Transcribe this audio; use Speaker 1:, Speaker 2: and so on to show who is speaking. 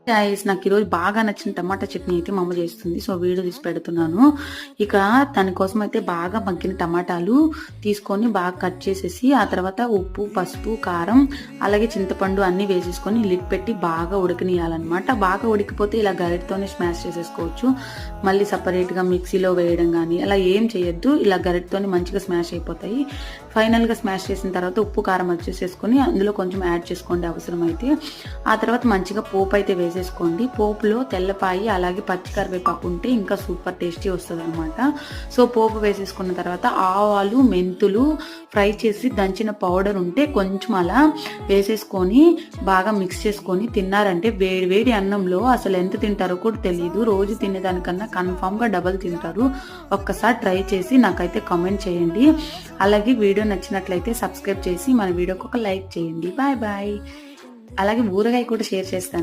Speaker 1: Guys నాకు ఈరోజు బాగా నచ్చిన టమాటా చట్నీ అయితే మా అమ్మ చేస్తుంది. సో వీడియో తీసి పెడుతున్నాను. ఇక దాని కోసం అయితే బాగా మగ్గిన టమాటాలు తీసుకొని బాగా కట్ చేసేసి ఆ తర్వాత ఉప్పు, పసుపు, కారం అలాగే చింతపండు అన్ని వేసేసుకొని లిడ్ పెట్టి బాగా ఉడకనియాలన్నమాట. బాగా ఉడికిపోతే ఇలా గరిటతోనే స్మాష్ చేసేసుకోవచ్చు. మళ్ళీ సపరేట్గా మిక్సీలో వేయడం కానీ అలా ఏం చేయొద్దు. ఇలా గరిటతోనే మంచిగా స్మాష్ అయిపోతాయి. ఫైనల్గా స్మాష్ చేసిన తర్వాత ఉప్పు, కారం వచ్చేసేసుకొని అందులో కొంచెం యాడ్ చేసుకోండి అవసరమైతే. ఆ తర్వాత మంచిగా పోపు అయితే వేసేసుకోండి. పోపులో తెల్లపాయి అలాగే పచ్చి కరివేపాకు ఉంటే ఇంకా సూపర్ టేస్టీ వస్తుంది అనమాట. సో పోపు వేసేసుకున్న తర్వాత ఆవాలు, మెంతులు ఫ్రై చేసి దంచిన పౌడర్ ఉంటే కొంచెం అలా వేసేసుకొని బాగా మిక్స్ చేసుకొని తిన్నారంటే వేడి వేడి అన్నంలో అసలు ఎంత తింటారో కూడా తెలియదు. రోజు తినేదానికన్నా కన్ఫామ్గా డబల్ తింటారు. ఒక్కసారి ట్రై చేసి నాకైతే కామెంట్ చేయండి. అలాగే వీడియో నచ్చినట్లయితే సబ్స్క్రైబ్ చేసి మన వీడియోకి ఒక లైక్ చేయండి. Bye bye. అలాగే ఊరగాయ కూడా షేర్ చేస్తాను.